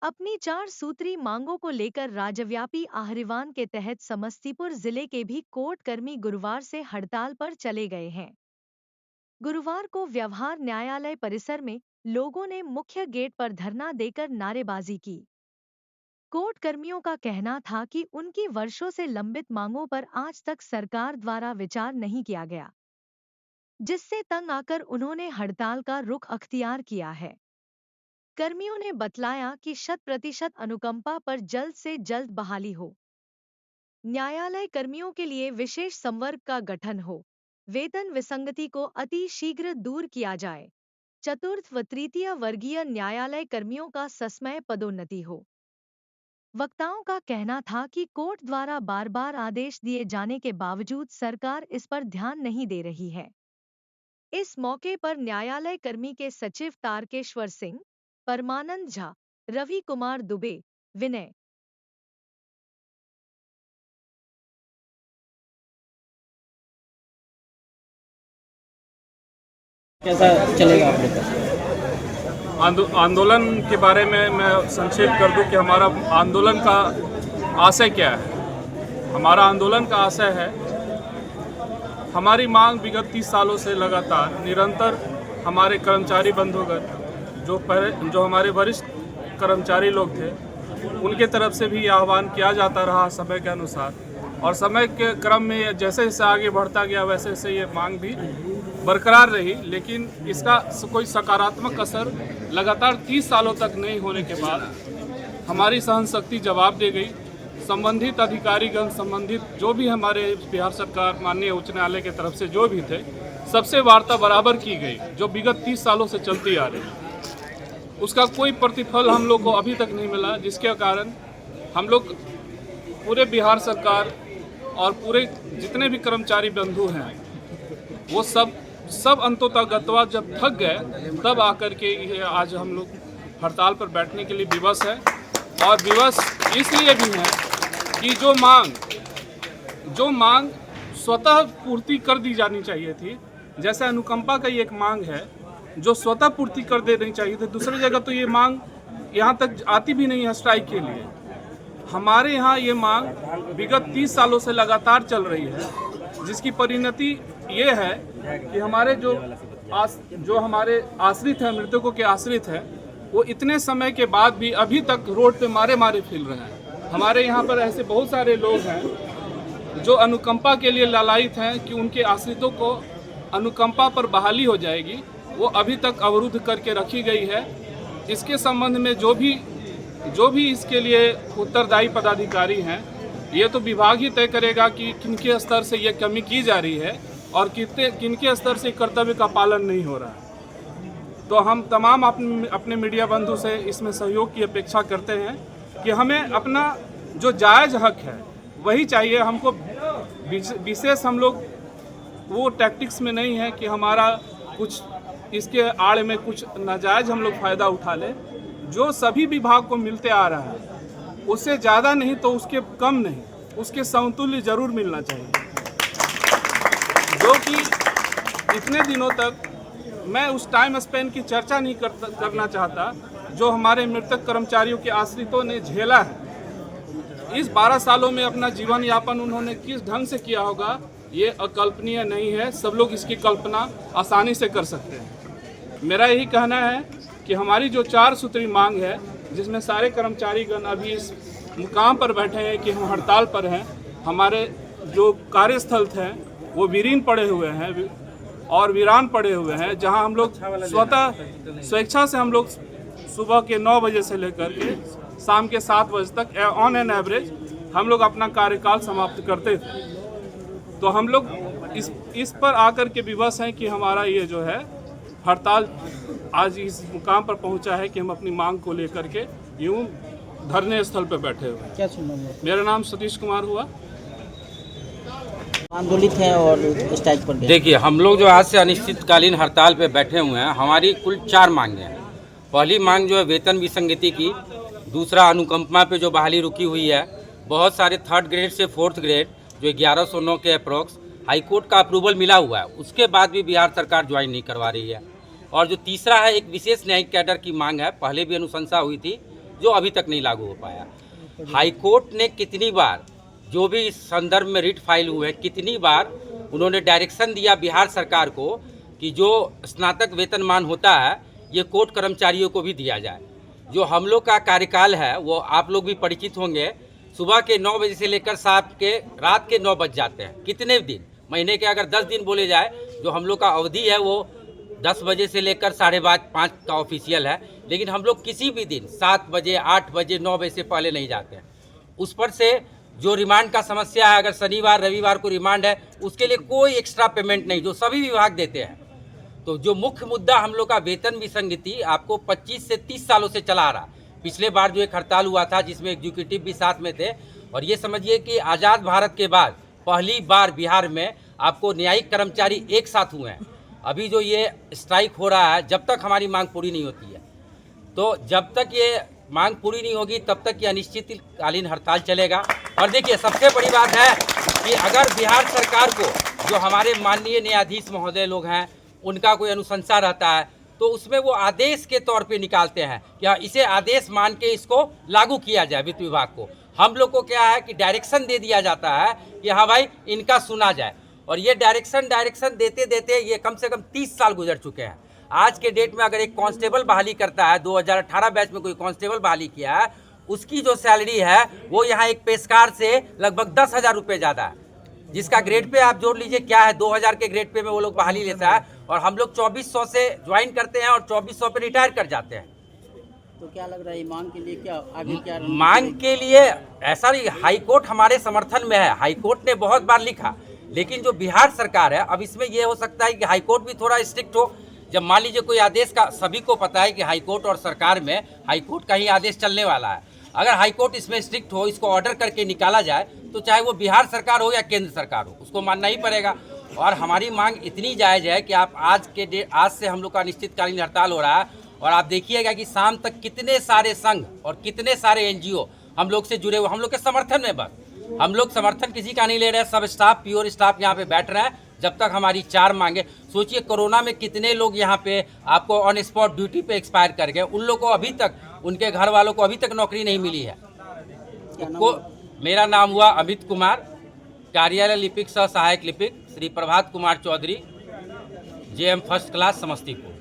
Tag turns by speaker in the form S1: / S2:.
S1: अपनी 4 सूत्री मांगों को लेकर राज्यव्यापी आहरिवान के तहत समस्तीपुर जिले के भी कोर्ट कर्मी गुरुवार से हड़ताल पर चले गए हैं। गुरुवार को व्यवहार न्यायालय परिसर में लोगों ने मुख्य गेट पर धरना देकर नारेबाजी की। कोर्ट कर्मियों का कहना था कि उनकी वर्षों से लंबित मांगों पर आज तक सरकार द्वारा विचार नहीं किया गया, जिससे तंग आकर उन्होंने हड़ताल का रुख अख्तियार किया है। कर्मियों ने बतलाया कि 100% अनुकंपा पर जल्द से जल्द बहाली हो, न्यायालय कर्मियों के लिए विशेष संवर्ग का गठन हो, वेतन विसंगति को अति शीघ्र दूर किया जाए, चतुर्थ व तृतीय वर्गीय न्यायालय कर्मियों का सस्मय पदोन्नति हो। वक्ताओं का कहना था कि कोर्ट द्वारा बार बार आदेश दिए जाने के बावजूद सरकार इस पर ध्यान नहीं दे रही है। इस मौके पर न्यायालय कर्मी के सचिव तारकेश्वर सिंह, परमानंद झा, रवि कुमार दुबे, विनय
S2: कैसा चलेगा आपके पास?
S3: आंदोलन के बारे में मैं संक्षेप कर दूं कि हमारा आंदोलन का आशय क्या है। हमारा आंदोलन का आशय है, हमारी मांग विगत 30 सालों से लगातार निरंतर हमारे कर्मचारी बंधुगण जो हमारे वरिष्ठ कर्मचारी लोग थे, उनके तरफ से भी आह्वान किया जाता रहा समय के अनुसार, और समय के क्रम में जैसे जैसे आगे बढ़ता गया वैसे वैसे ये मांग भी बरकरार रही। लेकिन इसका कोई सकारात्मक असर लगातार 30 सालों तक नहीं होने के बाद हमारी सहनशक्ति जवाब दे गई। संबंधित अधिकारीगण, संबंधित जो भी हमारे बिहार सरकार माननीय उच्च न्यायालय की तरफ से जो भी थे, सबसे वार्ता बराबर की गई जो विगत 30 सालों से चलती आ रही। उसका कोई प्रतिफल हम लोग को अभी तक नहीं मिला, जिसके कारण हम लोग पूरे बिहार सरकार और पूरे जितने भी कर्मचारी बंधु हैं, वो सब अंतों गतवा जब थक गए तब आकर के ये आज हम लोग हड़ताल पर बैठने के लिए विवश है। और विवश इसलिए भी है कि जो मांग स्वतः पूर्ति कर दी जानी चाहिए थी, जैसे अनुकंपा का ये एक मांग है जो स्वतः पूर्ति कर देनी चाहिए थी। दूसरी जगह तो ये मांग यहाँ तक आती भी नहीं है स्ट्राइक के लिए। हमारे यहाँ ये मांग विगत 30 सालों से लगातार चल रही है, जिसकी परिणति ये है कि हमारे जो हमारे आश्रित हैं, मृतकों के आश्रित हैं, वो इतने समय के बाद भी अभी तक रोड पे मारे फिर रहे हैं। हमारे यहाँ पर ऐसे बहुत सारे लोग हैं जो अनुकंपा के लिए लालायित हैं कि उनके आश्रितों को अनुकंपा पर बहाली हो जाएगी, वो अभी तक अवरुद्ध करके रखी गई है। इसके संबंध में जो भी इसके लिए उत्तरदायी पदाधिकारी हैं, ये तो विभाग ही तय करेगा कि किनके स्तर से ये कमी की जा रही है और किनके स्तर से कर्तव्य का पालन नहीं हो रहा है। तो हम तमाम अपने मीडिया बंधु से इसमें सहयोग की अपेक्षा करते हैं कि हमें अपना जो जायज़ हक है वही चाहिए। हमको विशेष हम लोग वो टैक्टिक्स में नहीं है कि हमारा कुछ इसके आड़ में कुछ नाजायज़ हम लोग फ़ायदा उठा लें। जो सभी विभाग को मिलते आ रहा है उससे ज़्यादा नहीं तो उसके कम नहीं, उसके समतुल्य जरूर मिलना चाहिए। जो कि इतने दिनों तक मैं उस टाइम स्पेन की चर्चा नहीं करना चाहता जो हमारे मृतक कर्मचारियों के आश्रितों ने झेला है। इस 12 सालों में अपना जीवन यापन उन्होंने किस ढंग से किया होगा, ये अकल्पनीय नहीं है। सब लोग इसकी कल्पना आसानी से कर सकते हैं। मेरा यही कहना है कि हमारी जो 4 सूत्री मांग है, जिसमें सारे कर्मचारीगण अभी इस मुकाम पर बैठे हैं कि हम हड़ताल पर हैं, हमारे जो कार्यस्थल थे वो विलीन पड़े हुए हैं और वीरान पड़े हुए हैं, जहां हम लोग स्वेच्छा से हम लोग सुबह के 9 बजे से लेकर के शाम के 7 बजे तक ऑन एन एवरेज हम लोग अपना कार्यकाल समाप्त करते थे। तो हम लोग इस पर आकर के विवश हैं कि हमारा ये जो है हड़ताल आज इस मुकाम पर पहुंचा है कि हम अपनी मांग को लेकर के यूं धरने स्थल पर बैठे हुए हैं।
S2: क्या सुना?
S3: मेरा नाम सतीश कुमार हुआ।
S2: आंदोलित हैं और स्ट्राइक पर गए।
S4: देखिए, हम लोग जो आज से अनिश्चितकालीन हड़ताल पे बैठे हुए हैं, हमारी कुल 4 मांगें हैं। पहली मांग जो है वेतन विसंगति की, दूसरा अनुकंपा पे जो बहाली रुकी हुई है, बहुत सारे 3rd ग्रेड से 4th ग्रेड जो 1109 के अप्रोक्स हाईकोर्ट का अप्रूवल मिला हुआ है, उसके बाद भी बिहार सरकार ज्वाइन नहीं करवा रही है। और जो तीसरा है, एक विशेष न्यायिक कैडर की मांग है, पहले भी अनुशंसा हुई थी जो अभी तक नहीं लागू हो पाया। हाई कोर्ट ने कितनी बार जो भी इस संदर्भ में रिट फाइल हुए, कितनी बार उन्होंने डायरेक्शन दिया बिहार सरकार को कि जो स्नातक वेतनमान होता है ये कोर्ट कर्मचारियों को भी दिया जाए। जो हम लोग का कार्यकाल है वो आप लोग भी परिचित होंगे, सुबह के 9 बजे से लेकर रात के 9 बज जाते हैं। कितने दिन, महीने के अगर 10 दिन बोले जाए, जो हम लोग का अवधि है वो 10 बजे से लेकर 5:30 का ऑफिशियल है, लेकिन हम लोग किसी भी दिन 7 बजे, 8 बजे, 9 बजे से पहले नहीं जाते हैं। उस पर से जो रिमांड का समस्या है, अगर शनिवार रविवार को रिमांड है उसके लिए कोई एक्स्ट्रा पेमेंट नहीं, जो सभी विभाग देते हैं। तो जो मुख्य मुद्दा हम लोग का वेतन विसंगति आपको 25 से 30 सालों से चला आ रहा। पिछले बार जो एक हड़ताल हुआ था जिसमें एग्जीक्यूटिव भी साथ में थे, और ये समझिए कि आज़ाद भारत के बाद पहली बार बिहार में आपको न्यायिक कर्मचारी एक साथ हुए हैं। अभी जो ये स्ट्राइक हो रहा है, जब तक हमारी मांग पूरी नहीं होती है, तो जब तक ये मांग पूरी नहीं होगी तब तक ये अनिश्चितकालीन हड़ताल चलेगा। और देखिए सबसे बड़ी बात है कि अगर बिहार सरकार को, जो हमारे माननीय न्यायाधीश महोदय लोग हैं, उनका कोई अनुशंसा रहता है तो उसमें वो आदेश के तौर पे निकालते हैं कि इसे आदेश मान के इसको लागू किया जाए वित्त विभाग को। हम लोग को क्या है कि डायरेक्शन दे दिया जाता है कि हाँ भाई इनका सुना जाए, और ये डायरेक्शन देते देते ये कम से कम 30 साल गुजर चुके हैं। आज के डेट में अगर एक कांस्टेबल बहाली करता है, 2018 बैच में कोई कांस्टेबल बहाली किया है, उसकी जो सैलरी है वो यहाँ एक पेशकार से लगभग 10,000 रुपये ज़्यादा है, जिसका ग्रेड पे आप जोड़ लीजिए क्या है, 2000 के ग्रेड पे में वो लोग बहाली लेता है, और हम लोग 2400 से ज्वाइन करते हैं और 2400 पे रिटायर कर जाते हैं।
S2: तो क्या लग रहा है मांग के लिए क्या आगे क्या
S4: मांग के लिए ऐसा नहीं, हाई कोर्ट हमारे समर्थन में है, हाई कोर्ट ने बहुत बार लिखा, लेकिन जो बिहार सरकार है, अब इसमें यह हो सकता है कि हाई कोर्ट भी थोड़ा स्ट्रिक्ट हो। जब मान लीजिए कोई आदेश का, सभी को पता है कि हाई कोर्ट और सरकार में हाई कोर्ट का ही आदेश चलने वाला है, अगर हाई कोर्ट इसमें स्ट्रिक्ट हो, इसको ऑर्डर करके निकाला जाए, तो चाहे वो बिहार सरकार हो या केंद्र सरकार हो, उसको मानना ही पड़ेगा। और हमारी मांग इतनी जायज़ है कि आप आज से हम लोग का अनिश्चितकालीन हड़ताल हो रहा है, और आप देखिएगा कि शाम तक कितने सारे संघ और कितने सारे NGO हम लोग से जुड़े हुए, हम लोग के समर्थन में। बस हम लोग समर्थन किसी का नहीं ले रहे हैं, सब स्टाफ, प्योर स्टाफ यहाँ पे बैठ रहे हैं जब तक हमारी 4 मांगे। सोचिए कोरोना में कितने लोग यहाँ पे आपको ऑन स्पॉट ड्यूटी पे एक्सपायर कर गए, उन लोगों को अभी तक, उनके घर वालों को अभी तक नौकरी नहीं मिली है। मेरा नाम हुआ अमित कुमार, कार्यालय लिपिक सह सहायक लिपिक Shri Prabhat Kumar Chaudhary, JM first class Samastipur.